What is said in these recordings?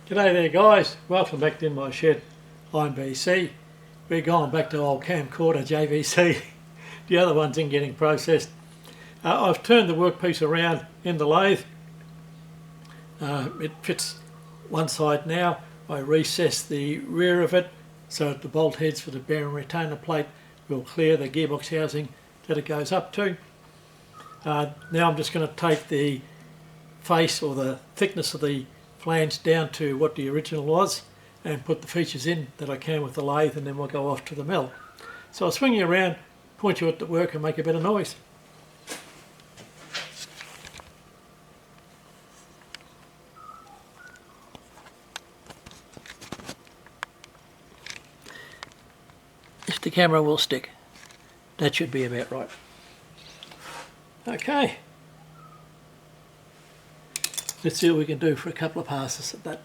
G'day there guys, welcome back to my shed. I'm BC. We're going back to old camcorder JVC. The other one's in getting processed. I've turned the workpiece around in the lathe. It fits one side now. I recessed the rear of it so that the bolt heads for the bearing retainer plate will clear the gearbox housing that it goes up to. Now I'm just going to take the face or the thickness of the flange down to what the original was and put the features in that I can with the lathe, and then we'll go off to the mill. So I'll swing you around, point you at the work and make a bit of noise. If the camera will stick, that should be about right. Okay. Let's see what we can do for a couple of passes at that.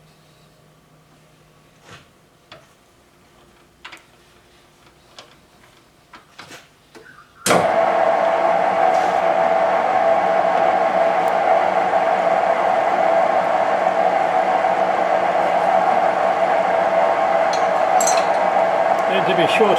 And to be sure.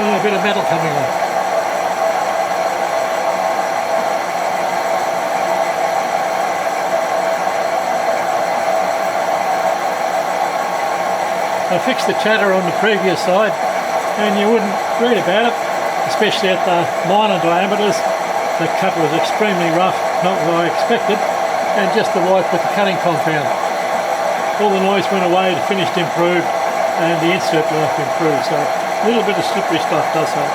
A bit of metal coming on. I fixed the chatter on the previous side and you wouldn't read about it, especially at the minor diameters. The cut was extremely rough, not what I expected, and just the wipe with the cutting compound. All the noise went away, the finish improved and the insert life improved. So a little bit of slippery stuff does help.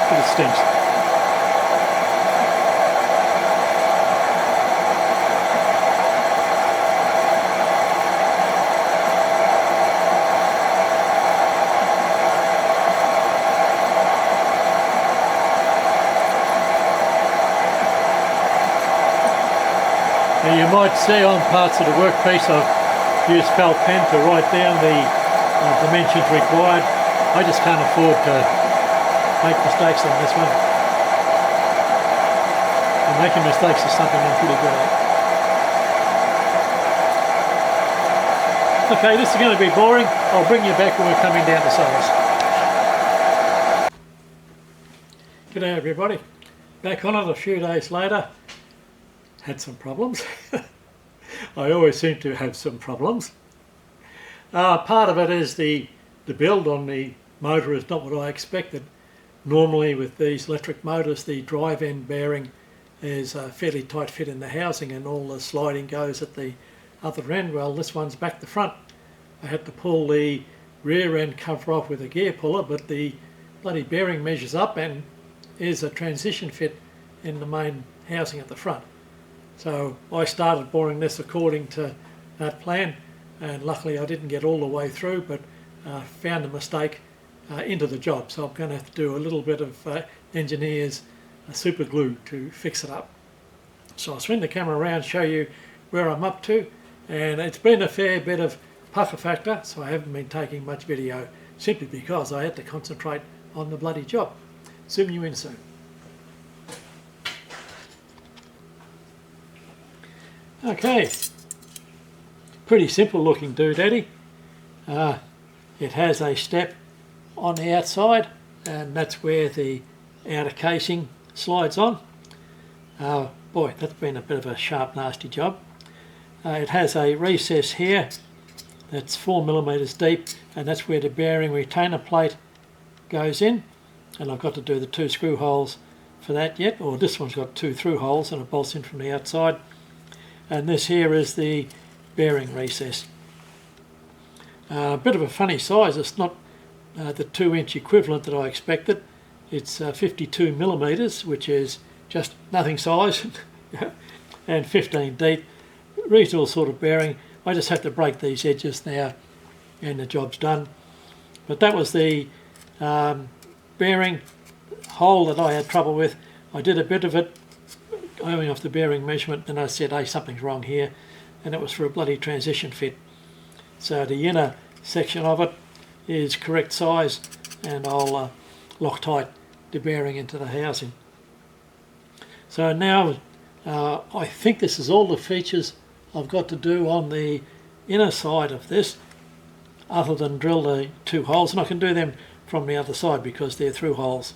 But it stinks. Now you might see on parts of the workpiece I've used felt pen to write down the dimensions required. I just can't afford to make mistakes on this one. And making mistakes is something I'm pretty good at. Okay, this is going to be boring. I'll bring you back when we're coming down to size. G'day everybody. Back on it a few days later. Had some problems. I always seem to have some problems. Part of it is the build on the motor is not what I expected. Normally with these electric motors the drive end bearing is a fairly tight fit in the housing and all the sliding goes at the other end. Well, this one's back to front. I had to pull the rear end cover off with a gear puller, but the bloody bearing measures up and is a transition fit in the main housing at the front. So I started boring this according to that plan, and luckily I didn't get all the way through, but found a mistake into the job. So I'm going to have to do a little bit of engineer's super glue to fix it up. So I'll swing the camera around, show you where I'm up to, and it's been a fair bit of pucker factor, so I haven't been taking much video simply because I had to concentrate on the bloody job. Zoom you in soon. Okay, pretty simple looking doodaddy. It has a step on the outside and that's where the outer casing slides on. Boy, that's been a bit of a sharp nasty job. It has a recess here that's 4mm deep, and that's where the bearing retainer plate goes in, and I've got to do the 2 screw holes for that yet, or this one's got 2 through holes and it bolts in from the outside. And this here is the bearing recess. A bit of a funny size. It's not the 2-inch equivalent that I expected. It's 52 millimetres, which is just nothing size, and 15 deep. Reasonable sort of bearing. I just have to break these edges now and the job's done. But that was the bearing hole that I had trouble with. I did a bit of it going off the bearing measurement, and I said, hey, something's wrong here, and it was for a bloody transition fit. So the inner section of it is correct size, and I'll Loctite the bearing into the housing. So now I think this is all the features I've got to do on the inner side of this, other than drill the 2 holes, and I can do them from the other side because they're through holes,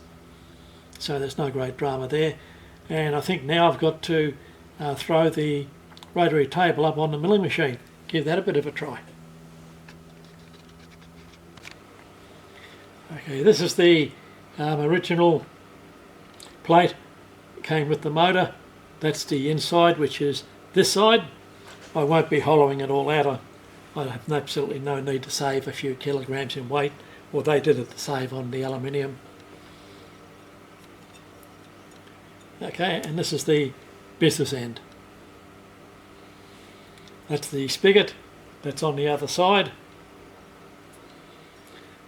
so there's no great drama there. And I think now I've got to throw the rotary table up on the milling machine, give that a bit of a try. Okay, this is the original plate, came with the motor. That's the inside, which is this side. I won't be hollowing it all out. I have absolutely no need to save a few kilograms in weight, or they did it to save on the aluminium. Okay, and this is the business end. That's the spigot, that's on the other side.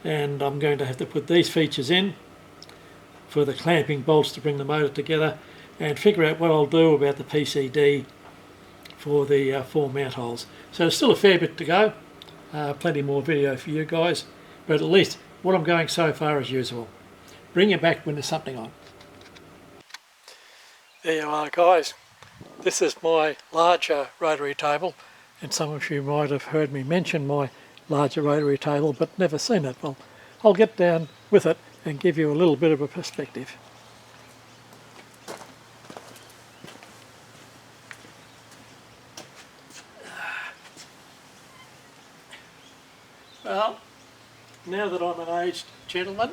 And I'm going to have to put these features in for the clamping bolts to bring the motor together, and figure out what I'll do about the PCD for the 4 mount holes. So there's still a fair bit to go, plenty more video for you guys, but at least what I'm going so far is usable. Bring you back when there's something on. There you are, guys. This is my larger rotary table, and some of you might have heard me mention my larger rotary table but never seen it. Well, I'll get down with it and give you a little bit of a perspective. Well, now that I'm an aged gentleman,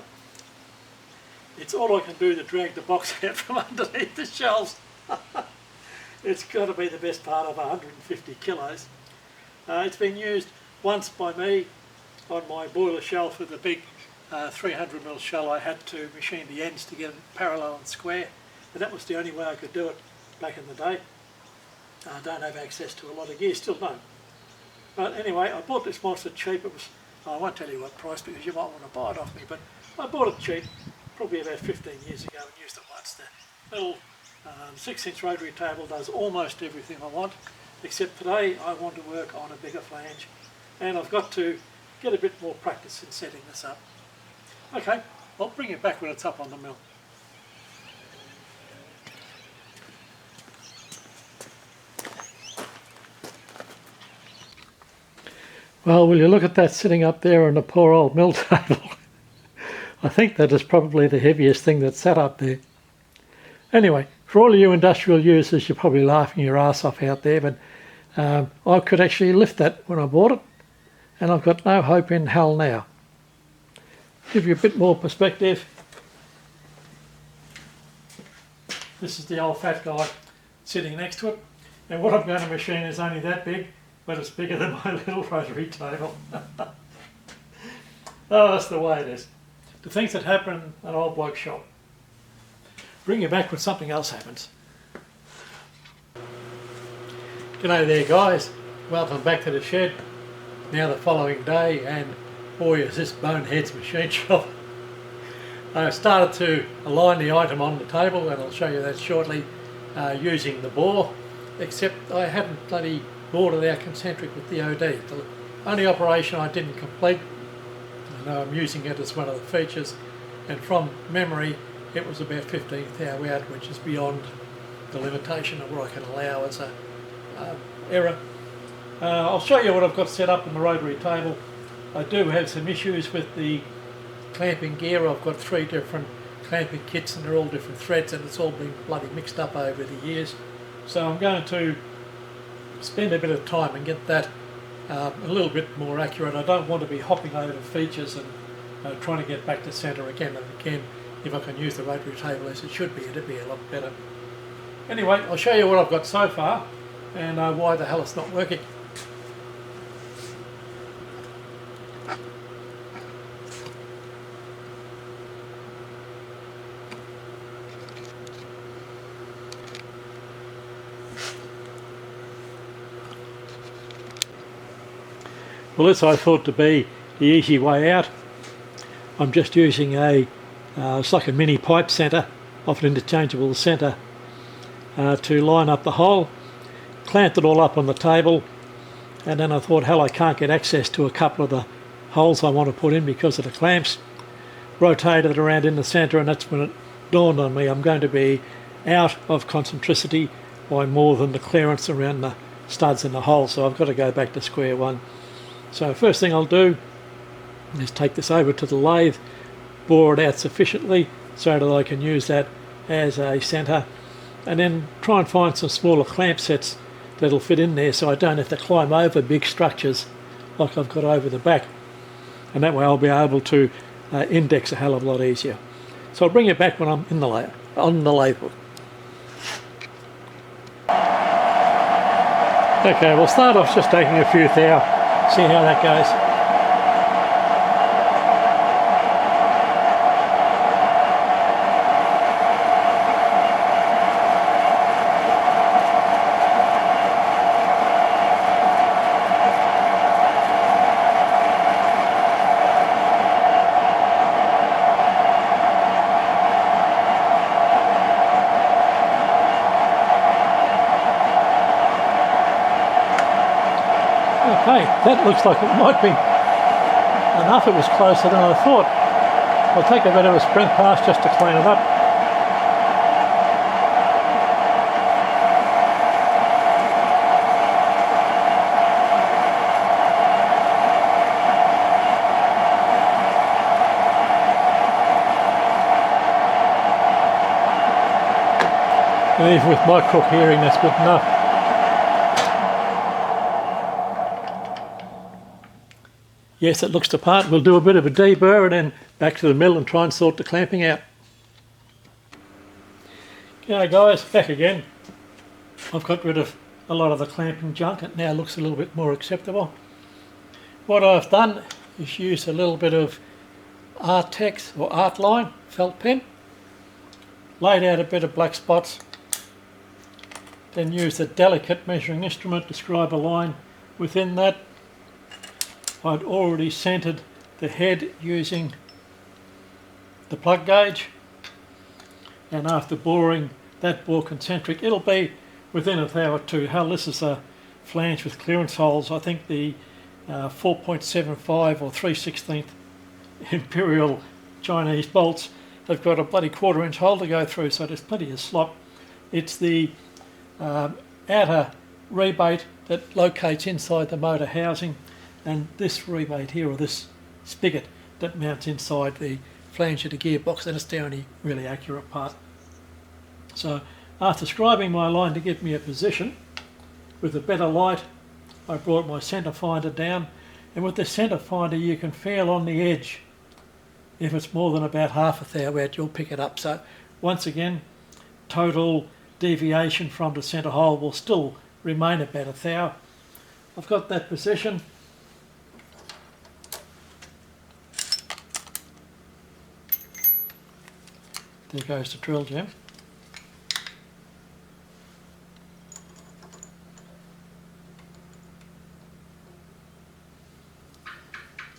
it's all I can do to drag the box out from underneath the shelves. It's got to be the best part of 150 kilos. It's been used once by me on my boiler shelf with a big 300mm shell. I had to machine the ends to get them parallel and square, and that was the only way I could do it back in the day. I don't have access to a lot of gear, still don't. But anyway, I bought this monster cheap. It was, I won't tell you what price because you might want to buy it off me, but I bought it cheap, probably about 15 years ago, and used it once. The little 6-inch rotary table does almost everything I want, except today I want to work on a bigger flange, and I've got to get a bit more practice in setting this up. Okay, I'll bring it back when it's up on the mill. Well, will you look at that sitting up there on the poor old mill table? I think that is probably the heaviest thing that's sat up there. Anyway, for all of you industrial users, you're probably laughing your ass off out there, but I could actually lift that when I bought it, and I've got no hope in hell now. Give you a bit more perspective. This is the old fat guy sitting next to it, and what I'm going to machine is only that big, but it's bigger than my little rotary table. Oh, that's the way it is. The things that happen in an old bloke shop. Bring you back when something else happens. G'day there, guys. Welcome back to the shed. Now the following day, and boy is this bonehead's machine shop. I've started to align the item on the table, and I'll show you that shortly, using the bore, except I haven't bloody bored it out concentric with the OD. The only operation I didn't complete, I know I'm using it as one of the features, and from memory it was about 15th hour out, which is beyond the limitation of what I can allow as a error. I'll show you what I've got set up on the rotary table. I do have some issues with the clamping gear. I've got 3 different clamping kits, and they're all different threads, and it's all been bloody mixed up over the years. So I'm going to spend a bit of time and get that a little bit more accurate. I don't want to be hopping over features and trying to get back to centre again and again. If I can use the rotary table as it should be, it'd be a lot better. Anyway, I'll show you what I've got so far and why the hell it's not working. Well, this I thought to be the easy way out. I'm just using it's like a mini pipe centre, often interchangeable centre, to line up the hole. Clamped it all up on the table, and then I thought, hell, I can't get access to a couple of the holes I want to put in because of the clamps. Rotated it around in the centre, and that's when it dawned on me I'm going to be out of concentricity by more than the clearance around the studs in the hole, so I've got to go back to square one. So first thing I'll do is take this over to the lathe, bore it out sufficiently so that I can use that as a centre, and then try and find some smaller clamp sets that'll fit in there so I don't have to climb over big structures like I've got over the back, and that way I'll be able to index a hell of a lot easier. So I'll bring you back when I'm in the lathe, on the lathe book. Okay, we'll start off just taking a few thou, see how that goes. Okay, that looks like it might be enough. It was closer than I thought. I'll take a bit of a sprint pass just to clean it up. And even with my crook hearing, that's good enough. Yes, it looks the part. We'll do a bit of a deburr and then back to the mill and try and sort the clamping out. Okay guys, back again. I've got rid of a lot of the clamping junk. It now looks a little bit more acceptable. What I've done is use a little bit of Artex or Artline felt pen, laid out a bit of black spots, then use a delicate measuring instrument to scribe a line within that. I'd already centred the head using the plug gauge, and after boring that bore concentric, it'll be within a thou or two. Hell, this is a flange with clearance holes. I think the 4.75 or 3/16 imperial Chinese bolts, they've got a bloody 1/4 inch hole to go through, so there's plenty of slop. It's the outer rebate that locates inside the motor housing, and this rebate here, or this spigot, that mounts inside the flange of the gearbox, and it's the only really accurate part. So after scribing my line to give me a position with a better light, I brought my centre finder down, and with the centre finder you can feel on the edge. If it's more than about half a thou out, you'll pick it up. So once again, total deviation from the centre hole will still remain about a thou. I've got that position. There goes the drill gem.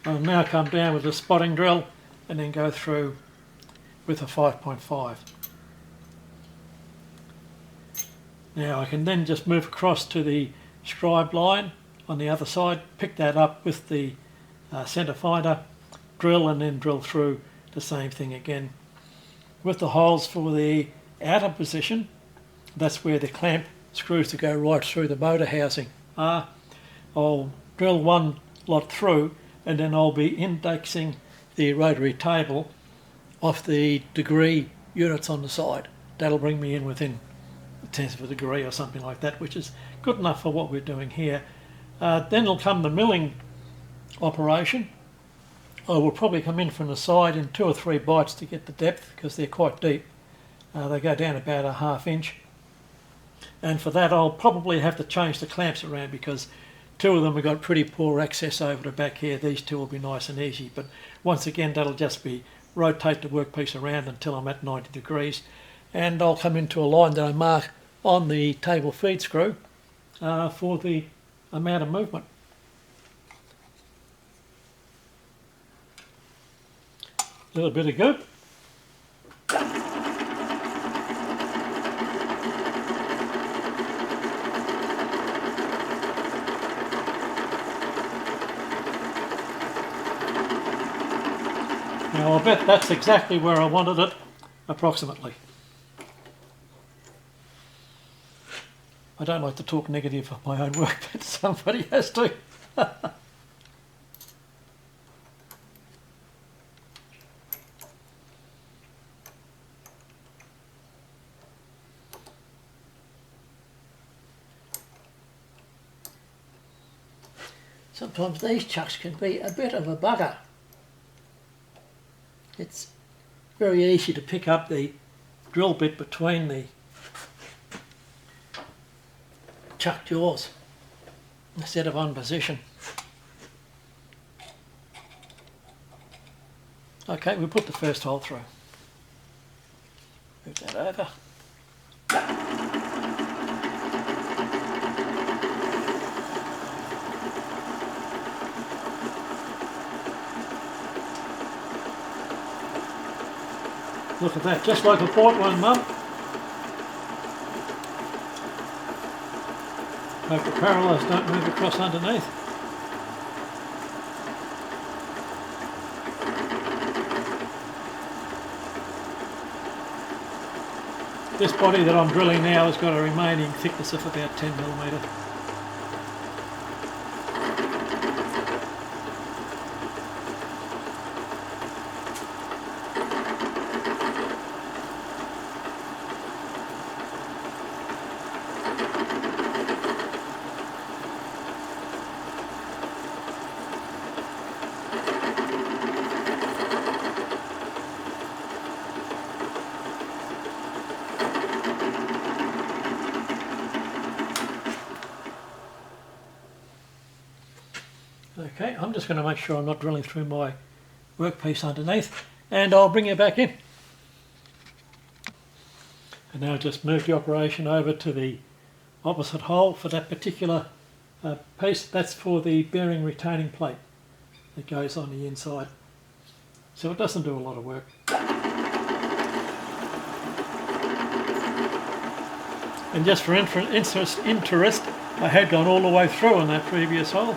I'll now come down with a spotting drill and then go through with a 5.5. Now I can then just move across to the scribe line on the other side, pick that up with the centre finder, drill, and then drill through the same thing again. With the holes for the outer position, that's where the clamp screws to go right through the motor housing are. I'll drill one lot through, and then I'll be indexing the rotary table off the degree units on the side. That'll bring me in within a tenth of a degree or something like that, which is good enough for what we're doing here. Then will come the milling operation. I will probably come in from the side in 2 or 3 bites to get the depth, because they're quite deep. They go down about a 1/2 inch. And for that I'll probably have to change the clamps around, because Two of them have got pretty poor access over the back here. These two will be nice and easy, but once again that'll just be rotate the workpiece around until I'm at 90 degrees, and I'll come into a line that I mark on the table feed screw for the amount of movement. A little bit of good. Now I bet that's exactly where I wanted it, approximately. I don't like to talk negative of my own work, but somebody has to. Sometimes these chucks can be a bit of a bugger. It's very easy to pick up the drill bit between the chuck jaws instead of on position. Okay, we'll put the first hole through. Move that over. Look at that, just like I bought one, Mum. Hope the parallels don't move across underneath. This body that I'm drilling now has got a remaining thickness of about 10mm. Okay, I'm just going to make sure I'm not drilling through my workpiece underneath, and I'll bring you back in. And now just move the operation over to the opposite hole for that particular piece. That's for the bearing retaining plate that goes on the inside. So it doesn't do a lot of work. And just for interest, I had gone all the way through on that previous hole.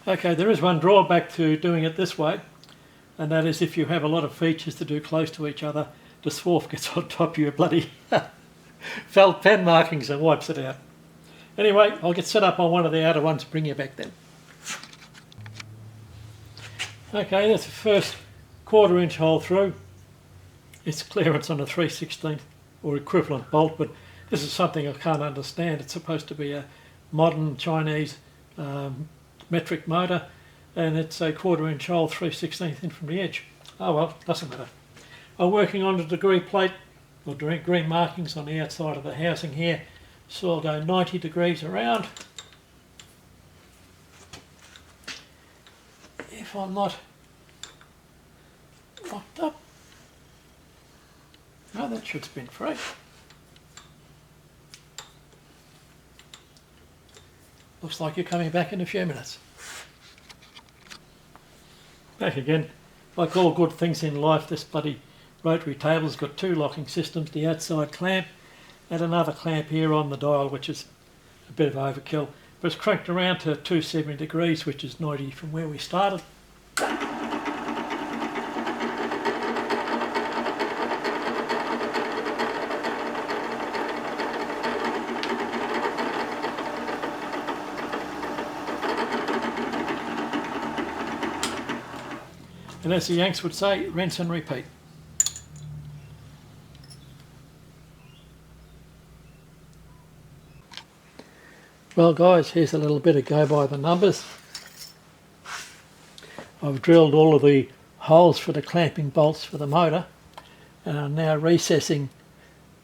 Okay, there is one drawback to doing it this way, and that is if you have a lot of features to do close to each other, the swarf gets on top of your bloody felt pen markings and wipes it out. Anyway, I'll get set up on one of the outer ones and bring you back then. Okay, that's the first 1/4 inch hole through. It's clearance on a 3/16 or equivalent bolt, but this is something I can't understand. It's supposed to be a modern Chinese metric motor, and it's a 1/4 inch hole 3/16 in from the edge. Oh well, doesn't matter. I'm working on the degree plate or degree markings on the outside of the housing here, so I'll go 90 degrees around. If I'm not locked up, no, that should spin free. Looks like you're coming back in a few minutes. Back again. Like all good things in life, this bloody rotary table's got 2 locking systems, the outside clamp and another clamp here on the dial, which is a bit of overkill. But it's cranked around to 270 degrees, which is 90 from where we started. And as the Yanks would say, rinse and repeat. Well guys, here's a little bit of go by the numbers. I've drilled all of the holes for the clamping bolts for the motor, and I'm now recessing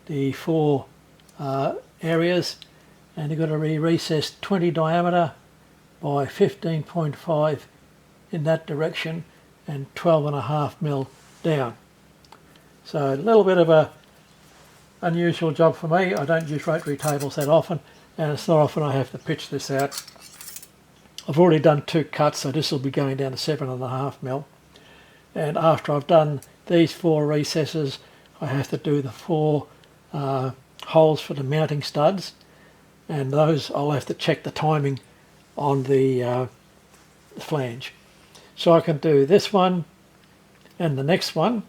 the 4 areas, and you've got to be recessed 20 diameter by 15.5 in that direction and 12.5mm down. So a little bit of a unusual job for me. I don't use rotary tables that often, and it's not often I have to pitch this out. I've already done 2 cuts, so this will be going down to 7.5mm. And after I've done these 4 recesses, I have to do the 4 holes for the mounting studs, and those I'll have to check the timing on the flange. So I can do this one and the next one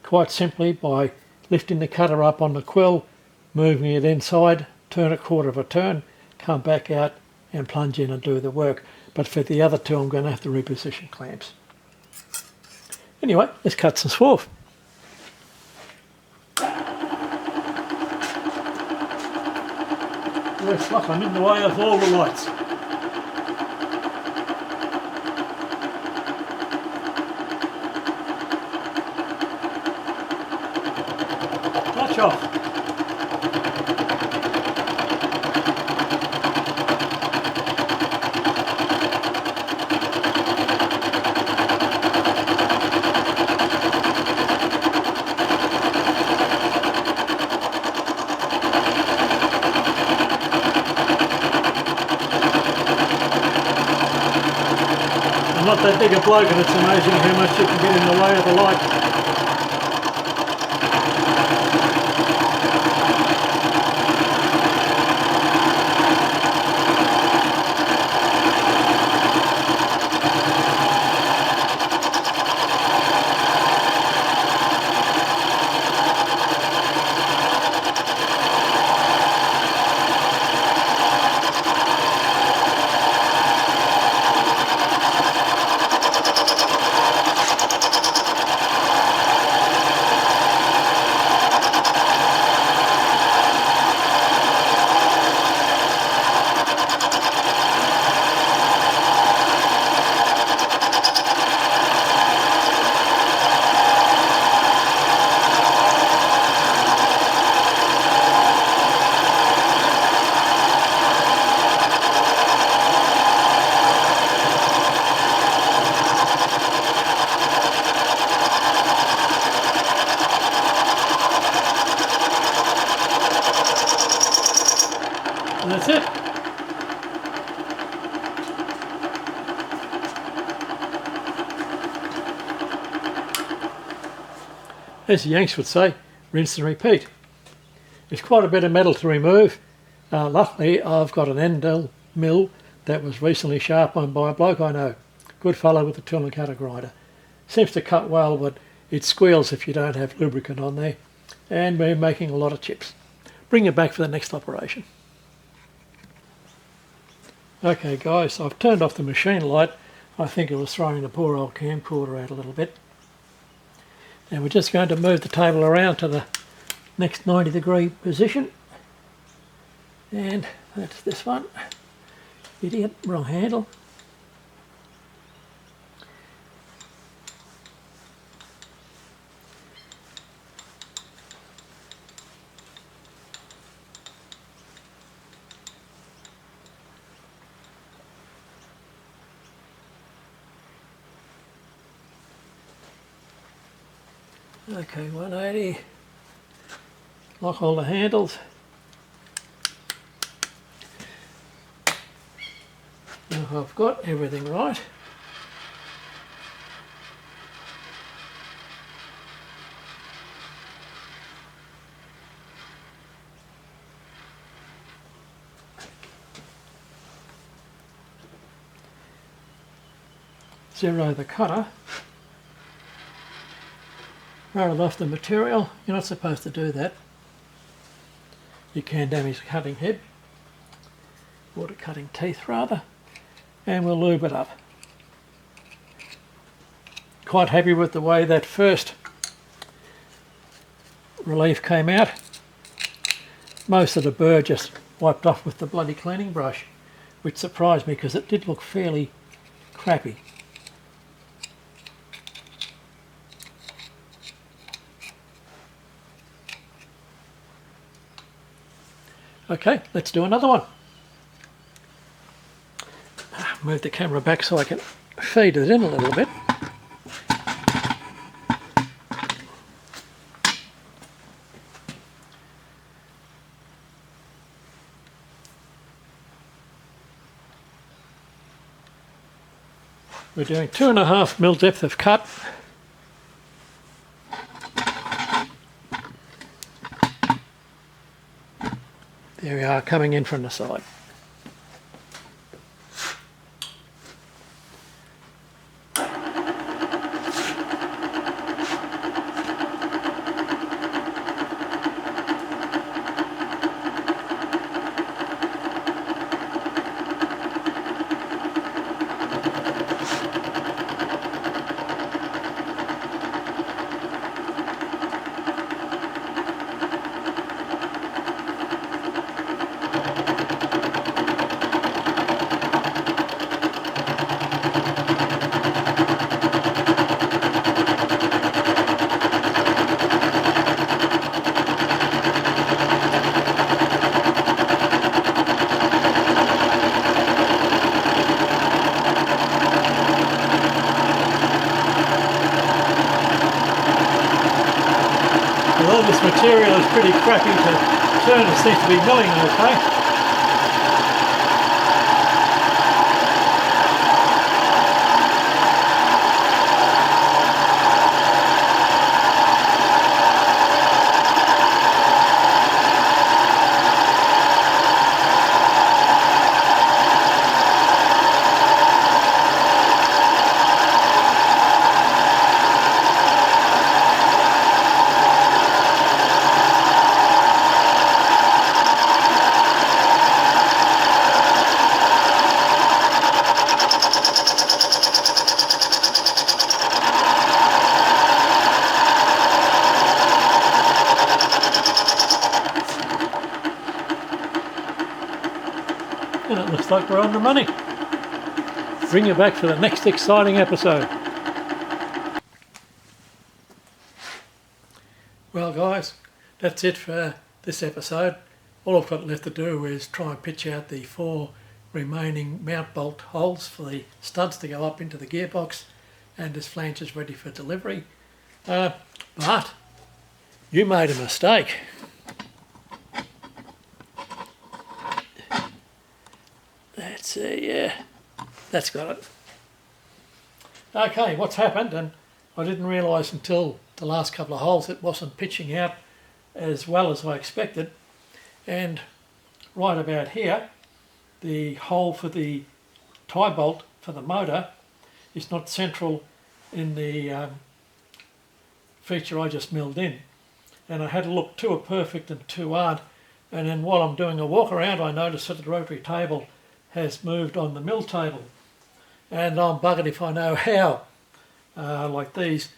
quite simply by lifting the cutter up on the quill, moving it inside, turn a quarter of a turn, come back out and plunge in and do the work. But for the other 2 I'm going to have to reposition clamps. Anyway, let's cut some swarf. Looks like I'm in the way of all the lights. Touch off. I'm not that big a bloke, and it's amazing how much you can get in the way of the light. And that's it. As the Yanks would say, rinse and repeat. There's quite a bit of metal to remove. Luckily I've got an end mill that was recently sharpened by a bloke I know. Good fellow with a tool and cutter grinder. Seems to cut well, but it squeals if you don't have lubricant on there. And we're making a lot of chips. Bring it back for the next operation. Okay guys, I've turned off the machine light. I think it was throwing the poor old camcorder out a little bit. And we're just going to move the table around to the next 90-degree position. And that's this one. Idiot, wrong handle. Okay, 180. Lock all the handles. Now I've got everything right. Zero the cutter. Roll off the material. You're not supposed to do that. You can damage the cutting head, or the cutting teeth rather, and we'll lube it up. quite happy with the way that first relief came out. Most of the burr just wiped off with the bloody cleaning brush, which surprised me because it did look fairly crappy. Okay, let's do another one. Move the camera back so I can feed it in a little bit. We're doing 2.5 mm depth of cut. There we are, coming in from the side. Although this material is pretty crappy to turn, it seems to be milling okay. And it looks like we're on the money. Bring you back for the next exciting episode. Well guys, that's it for this episode. All I've got left to do is try and pitch out the 4 remaining mount bolt holes for the studs to go up into the gearbox, and this flange is ready for delivery. But you made a mistake. Let's see, yeah, that's got it. Okay, what's happened, and I didn't realise until the last couple of holes it wasn't pitching out as well as I expected, and right about here the hole for the tie bolt for the motor is not central in the feature I just milled in, and I had to look 2 are perfect and 2 aren't, and then while I'm doing a walk around I noticed that the rotary table has moved on the mill table, and I'm buggered if I know how. Like these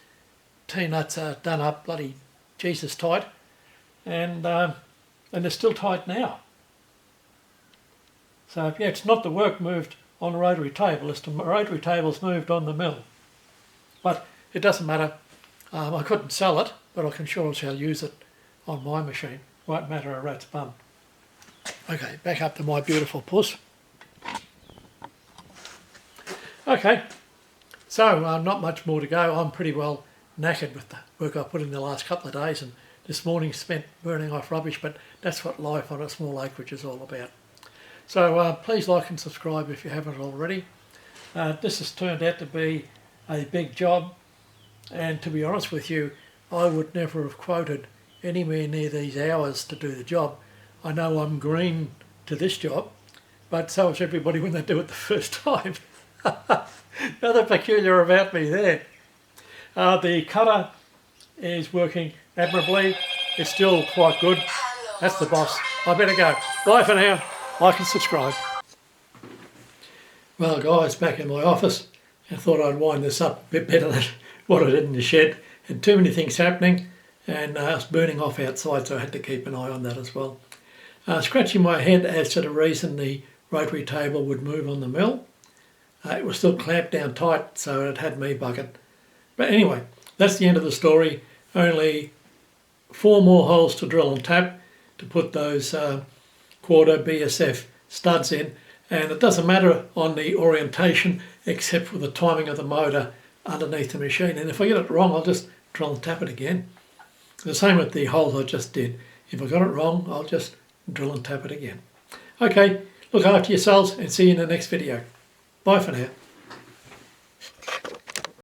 T-nuts are done up bloody Jesus tight, and they're still tight now. So yeah, it's not the work moved on the rotary table, it's the rotary table's moved on the mill. But it doesn't matter. I couldn't sell it, but I can sure as hell use it on my machine. Won't matter a rat's bum. Okay, back up to my beautiful puss. Okay, so not much more to go. I'm pretty well knackered with the work I put in the last couple of days, and this morning spent burning off rubbish, but that's what life on a small acreage is all about. So please like and subscribe if you haven't already. This has turned out to be a big job, and to be honest with you, I would never have quoted anywhere near these hours to do the job. I know I'm green to this job, but so is everybody when they do it the first time. Nothing peculiar about me there. The cutter is working admirably. It's still quite good. That's the boss. I better go. Bye for now. Like and subscribe. Well guys, back in my office, I thought I'd wind this up a bit better than what I did in the shed. Had too many things happening, and I was burning off outside, so I had to keep an eye on that as well. Scratching my head as to the reason the rotary table would move on the mill. It was still clamped down tight, so it had me buggered. But anyway, that's the end of the story. Only 4 more holes to drill and tap to put those quarter BSF studs in, and it doesn't matter on the orientation except for the timing of the motor underneath the machine. And if I get it wrong, I'll just drill and tap it again. The same with the holes I just did. If I got it wrong, I'll just drill and tap it again. Okay, look after yourselves and see you in the next video. Bye for now.